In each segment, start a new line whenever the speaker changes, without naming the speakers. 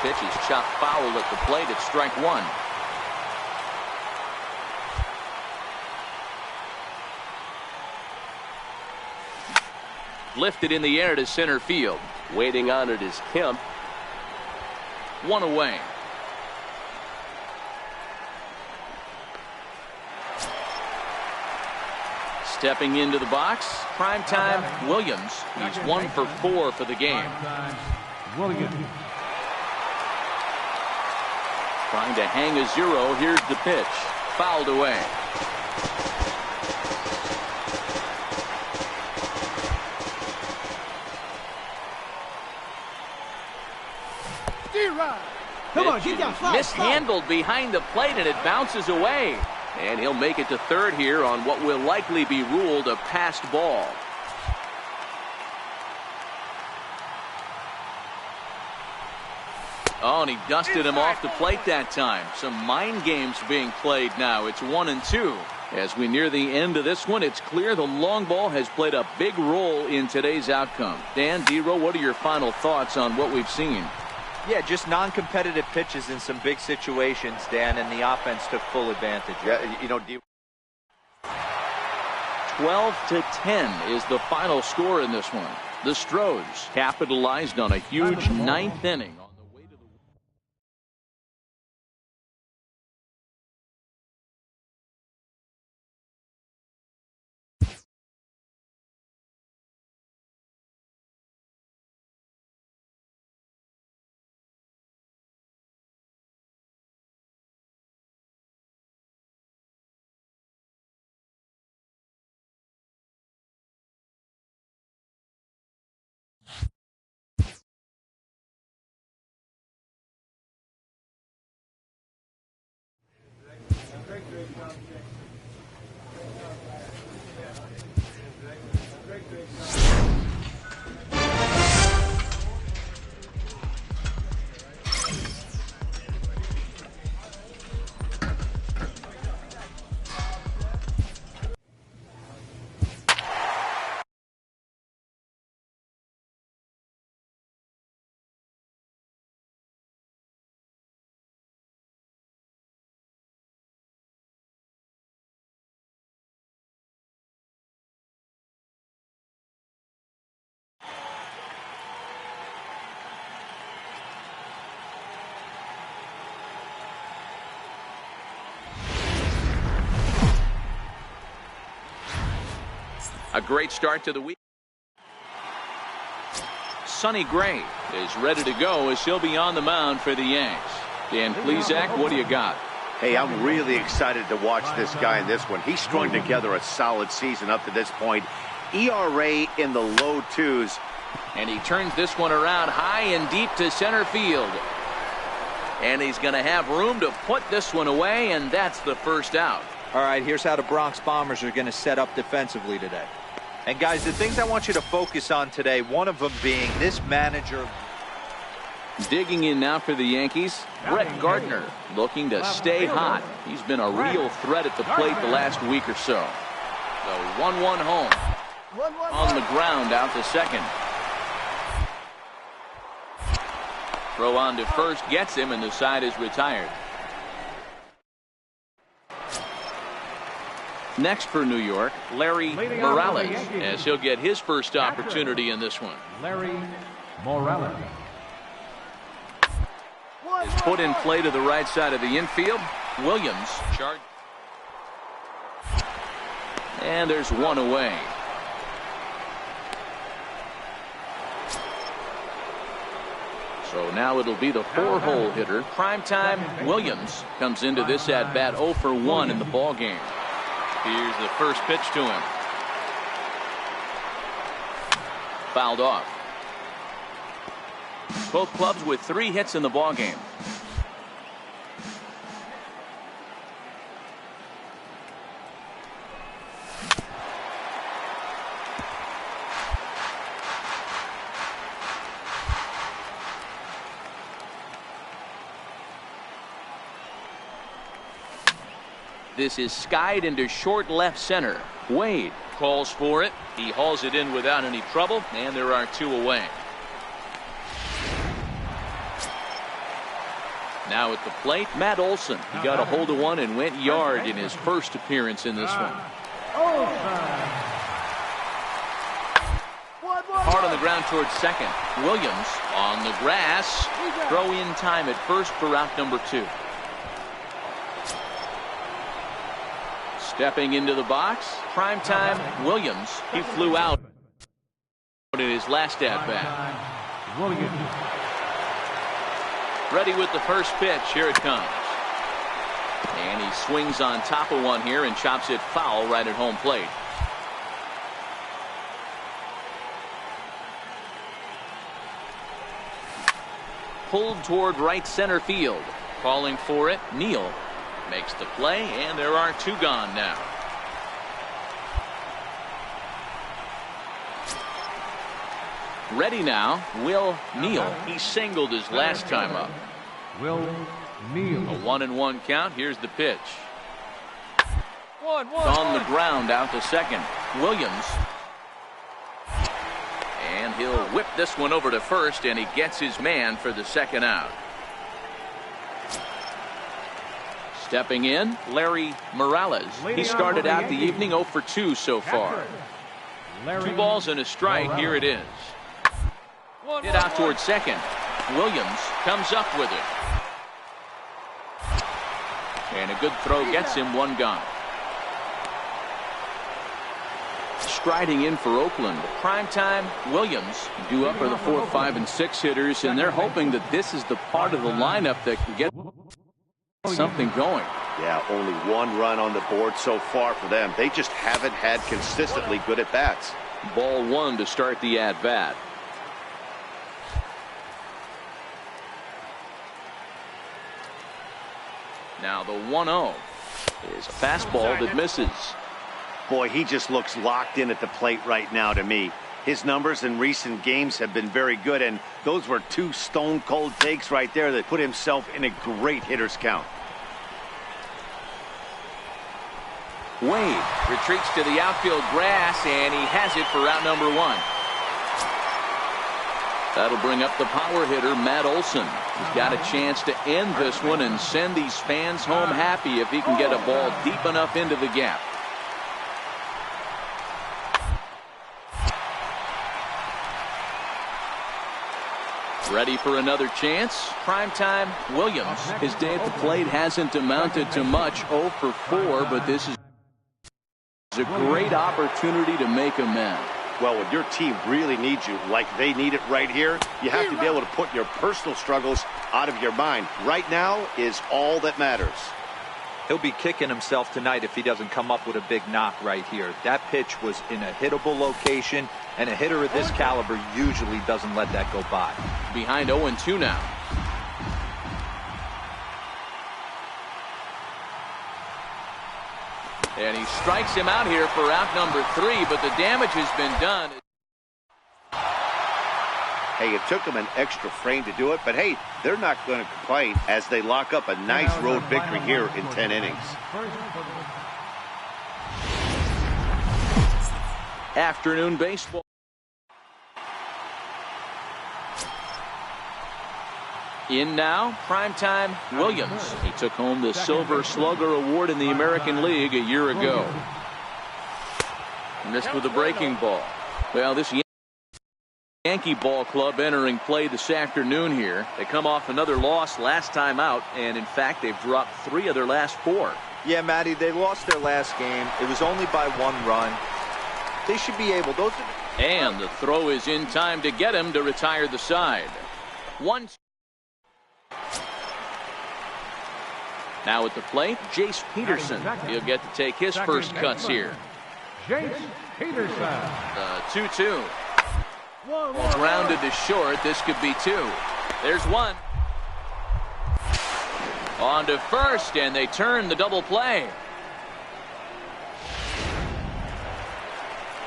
pitch is chopped foul at the plate at strike one. Lifted in the air to center field.
Waiting on it is Kemp.
One away. Stepping into the box, primetime Williams. He's 1 for 4 for the game. Trying to hang a 0. Here's the pitch. Fouled away.
Come on, get down.
Mishandled behind the plate, and it bounces away. And he'll make it to third here on what will likely be ruled a passed ball. Oh, and he dusted him off the plate that time. Some mind games being played now. It's 1-2. As we near the end of this one, it's clear the long ball has played a big role in today's outcome. Dan, D-Row, what are your final thoughts on what we've seen?
Yeah, just non-competitive pitches in some big situations, Dan, and the offense took full advantage.
Yeah, you know,
12-10 is the final score in this one. The Stros capitalized on a huge ninth inning. A great start to the week. Sonny Gray is ready to go as he'll be on the mound for the Yanks. Dan Plesac, what do you got?
Hey, I'm really excited to watch this guy in this one. He's strung together a solid season up to this point. ERA in the low 2s.
And he turns this one around high and deep to center field. And he's going to have room to put this one away, and that's the first out.
All right, here's how the Bronx Bombers are going to set up defensively today. And guys, the things I want you to focus on today, one of them being this manager.
Digging in now for the Yankees, Brett Gardner looking to stay hot. He's been a real threat at the plate the last week or so. The 1-1 home. On the ground out to second. Throw on to first gets him, and the side is retired. Next for New York, Larry Morales, as he'll get his first opportunity in this one.
Larry Morales
is put in play to the right side of the infield. Williams charged. And there's one away. So now it'll be the 4-hole hitter. Primetime Williams comes into this at bat 0 for 1 in the ball game. Here's the first pitch to him. Fouled off. Both clubs with 3 hits in the ball game. This is skied into short left center. Wade calls for it. He hauls it in without any trouble, and there are 2 away. Now at the plate, Matt Olson. He got a hold of one and went yard in his first appearance in this one. Hard on the ground towards second. Williams on the grass. Throw in time at first for out number 2. Stepping into the box, primetime Williams. He flew out in his last at-bat. Ready with the first pitch. Here it comes. And he swings on top of one here and chops it foul right at home plate. Pulled toward right center field. Calling for it, Neal makes the play, and there are 2 gone now. Ready now, Will Neal. He singled his last time up.
Will Neal.
A 1-1 count. Here's the pitch.
One.
On the ground out to second. Williams. And he'll whip this one over to first, and he gets his man for the second out. Stepping in, Larry Morales. He started out the evening 0 for 2 so far. 2 balls and a strike. Here it is. Hit out towards second. Williams comes up with it. And a good throw gets him 1 gone. Striding in for Oakland. Primetime Williams due up for the 4, 5, and 6 hitters, and they're hoping that this is the part of the lineup that can get something going.
Yeah, only 1 run on the board so far for them. They just haven't had consistently good at bats.
Ball 1 to start the at bat. Now the 1-0 is a fastball that misses.
Boy, he just looks locked in at the plate right now to me. His numbers in recent games have been very good, and those were 2 stone-cold takes right there that put himself in a great hitter's count.
Wade retreats to the outfield grass, and he has it for out number 1. That'll bring up the power hitter, Matt Olson. He's got a chance to end this one and send these fans home happy if he can get a ball deep enough into the gap. Ready for another chance. Primetime Williams. His day at the plate hasn't amounted to much. 0 for 4, but this is a great opportunity to make amends.
Well, when your team really needs you like they need it right here, you have to be able to put your personal struggles out of your mind. Right now is all that matters.
He'll be kicking himself tonight if he doesn't come up with a big knock right here. That pitch was in a hittable location, and a hitter of this caliber usually doesn't let that go by.
Behind 0-2 now. And he strikes him out here for out number 3, but the damage has been done.
Hey, it took them an extra frame to do it, but hey, they're not going to complain as they lock up a nice road victory here in 10 innings.
Afternoon baseball. In now, primetime Williams. He took home the Silver Slugger Award in the American League a year ago. Missed with a breaking ball. Well, this Yankee ball club entering play this afternoon here. They come off another loss last time out, and in fact, they've dropped 3 of their last 4.
Yeah, Matty, they lost their last game. It was only by 1 run. They should be able.
And the throw is in time to get him to retire the side. 1. Now at the plate, Jace Peterson. He'll get to take his first cuts here.
Jace Peterson.
The 2-2. Grounded to short. This could be 2. There's 1. On to first, and they turn the double play.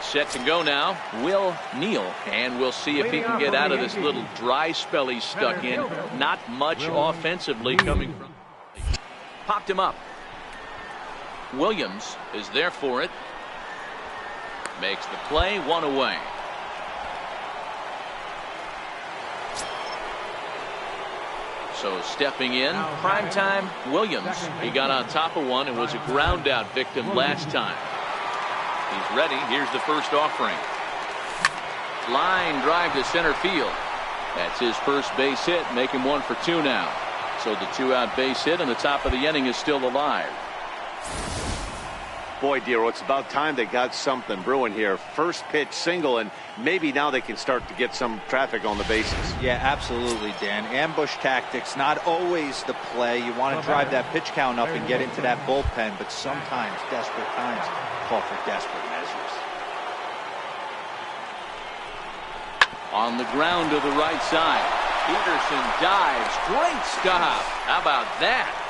Set to go now, Will Neal, and we'll see if he can get out of this little dry spell he's stuck in. Not much offensively coming from. Popped him up. Williams is there for it. Makes the play, 1 away. So stepping in, primetime Williams. He got on top of one and was a ground out victim last time. He's ready. Here's the first offering. Line drive to center field. That's his first base hit, make him 1 for 2 now. So the 2-out base hit and the top of the inning is still alive.
Boy, Dero, it's about time they got something brewing here. First pitch single, and maybe now they can start to get some traffic on the bases.
Yeah, absolutely, Dan. Ambush tactics, not always the play. You want to drive that pitch count up and get into that bullpen, but sometimes desperate times call for desperate measures.
On the ground to the right side. Peterson dives. Great stop. How about that?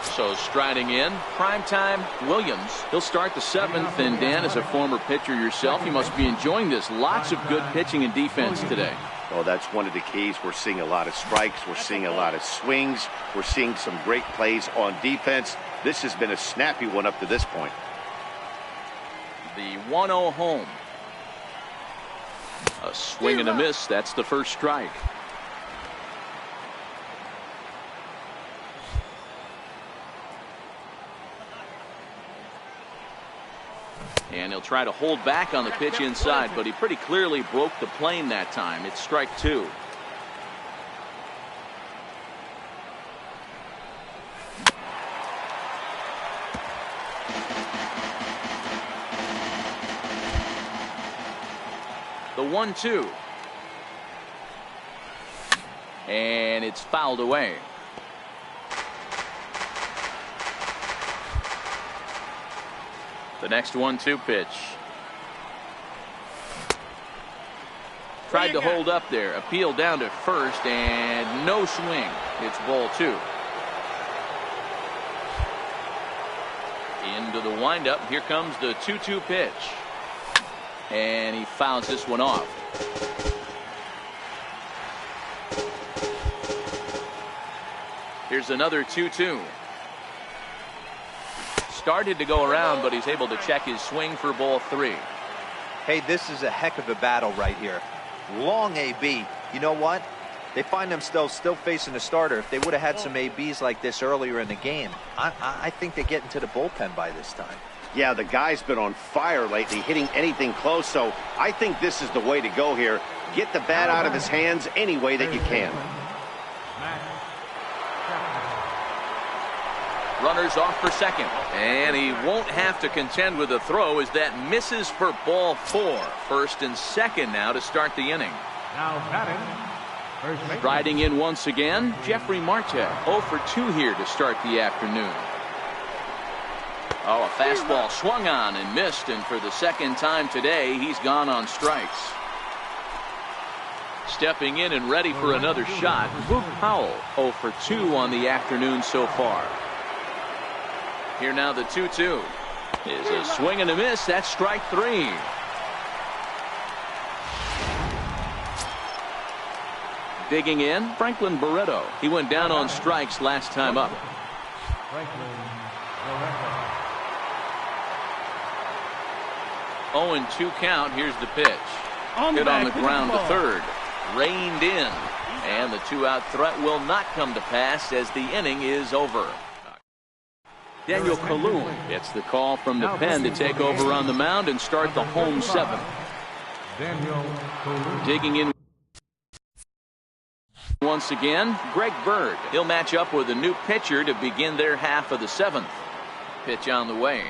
So striding in, primetime Williams. He'll start the 7th, and Dan, as a former pitcher yourself, you must be enjoying this. Lots of good pitching and defense today.
Oh, that's one of the keys. We're seeing a lot of strikes. We're seeing a lot of swings. We're seeing some great plays on defense. This has been a snappy one up to this point.
The 1-0 home. A swing and a miss. That's the first strike. And he'll try to hold back on the pitch inside, but he pretty clearly broke the plane that time. It's strike 2. The 1-2. And it's fouled away. The next 1-2 pitch. Tried to hold up there. Appeal down to first and no swing. It's ball 2. Into the windup. Here comes the 2-2 pitch. And he fouls this one off. Here's another 2-2. Started to go around, but he's able to check his swing for ball 3.
Hey, this is a heck of a battle right here. Long AB. You know what? They find themselves still facing the starter. If they would have had some ABs like this earlier in the game, I think they get into the bullpen by this time.
Yeah, the guy's been on fire lately, hitting anything close, so I think this is the way to go here. Get the bat out of his hands any way that you can.
Runners off for second, and he won't have to contend with a throw as that misses for ball 4. First and second now to start the inning.
Now batting, first base.
Riding in once again, Jeffrey Marte. 0 for 2 here to start the afternoon. Oh, a fastball swung on and missed, and for the second time today, he's gone on strikes. Stepping in and ready for another shot, Boog Powell. 0 for 2 on the afternoon so far. Here now the 2-2 is a swing and a miss. That's strike 3. Digging in, Franklin Barreto. He went down on strikes last time up. 0-2 count. Here's the pitch. Good on the ground to third. Reined in. And the 2-out threat will not come to pass as the inning is over. Daniel Kalum gets the call from the pen to take over on the mound and start the home 7th. Digging in once again, Greg Bird. He'll match up with a new pitcher to begin their half of the 7th. Pitch on the way.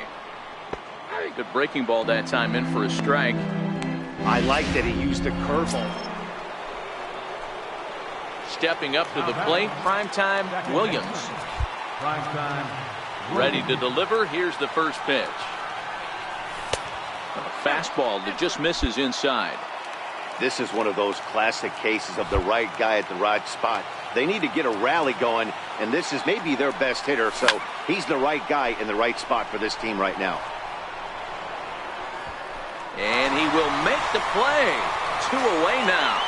Very good breaking ball that time, in for a strike.
I like that he used the curveball.
Stepping up to the plate, primetime Williams. Ready to deliver. Here's the first pitch. A fastball that just misses inside.
This is one of those classic cases of the right guy at the right spot. They need to get a rally going, and this is maybe their best hitter, so he's the right guy in the right spot for this team right now.
And he will make the play. 2 away now.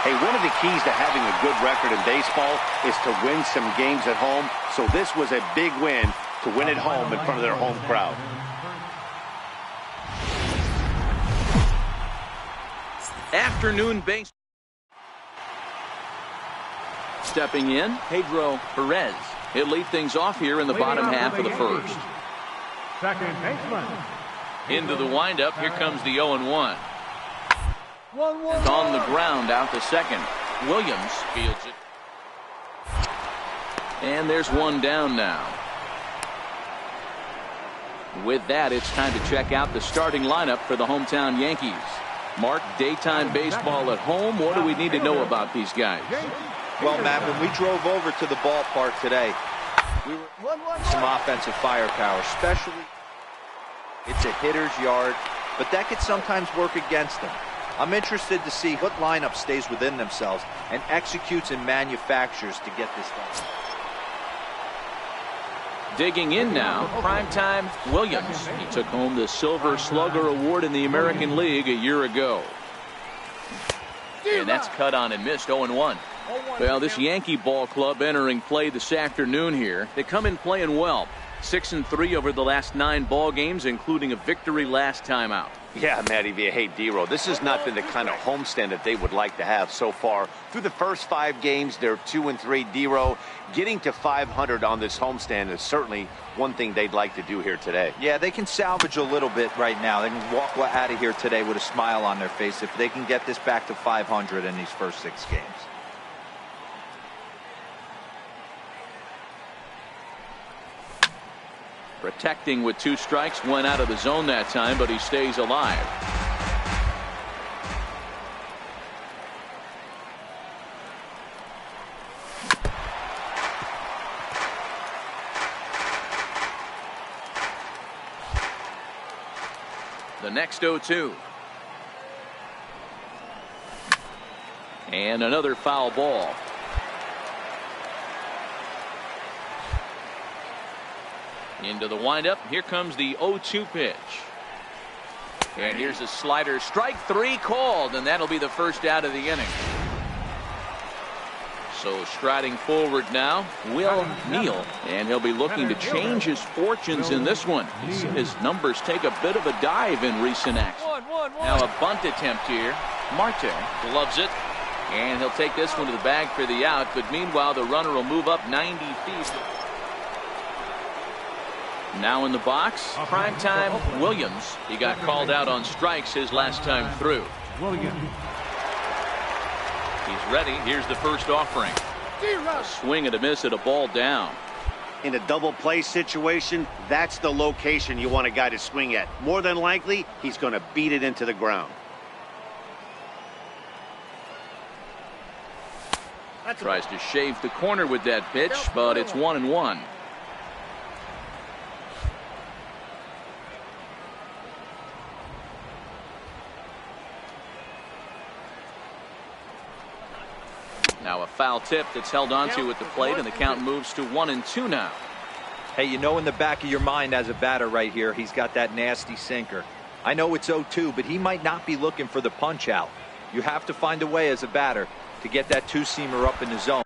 Hey, one of the keys to having a good record in baseball is to win some games at home. So this was a big win to win at home in front of their home crowd.
Afternoon baseball. Stepping in, Pedro Perez. He'll lead things off here in the bottom half of the first.
Second baseman.
Into the windup, here comes the 0-1. On the ground, out to second. Williams fields it. And there's one down now. With that, it's time to check out the starting lineup for the hometown Yankees. Mark, daytime baseball at home. What do we need to know about these guys?
Well, Matt, when we drove over to the ballpark today, we were some offensive firepower, especially it's a hitter's yard, but that could sometimes work against them. I'm interested to see what lineup stays within themselves and executes and manufactures to get this done.
Digging in now, primetime Williams. He took home the Silver Slugger Award in the American League a year ago. And that's cut on and missed. 0-1. Well, this Yankee ball club entering play this afternoon here. They come in playing well. 6-3 over the last 9 ball games, including a victory last time out.
Yeah, Matty V. Hey, D-Row, this has not been the kind of homestand that they would like to have so far. Through the first 5 games, they're 2-3. D-Row, getting to 500 on this homestand is certainly one thing they'd like to do here today.
Yeah, they can salvage a little bit right now. They can walk out of here today with a smile on their face if they can get this back to 500 in these first 6 games.
Protecting with 2 strikes, went out of the zone that time, but he stays alive. The next 0-2. And another foul ball. Into the windup. Here comes the 0-2 pitch. And here's a slider. Strike 3 called, and that'll be the first out of the inning. So striding forward now, Will Neal, and he'll be looking to change his fortunes in this one. He's seen his numbers take a bit of a dive in recent action. Now a bunt attempt here. Marte gloves it, and he'll take this one to the bag for the out. But meanwhile, the runner will move up 90 feet. Now in the box, primetime Williams. He got called out on strikes his last time through.
Williams.
He's ready. Here's the first offering. A swing and a miss at a ball down.
In a double play situation, that's the location you want a guy to swing at. More than likely, he's going to beat it into the ground.
Tries to shave the corner with that pitch, but it's 1-1. Now a foul tip that's held onto at the plate, and the count moves to 1-2 now.
Hey, you know in the back of your mind as a batter right here, he's got that nasty sinker. I know it's 0-2, but he might not be looking for the punch out. You have to find a way as a batter to get that 2-seamer up in the zone.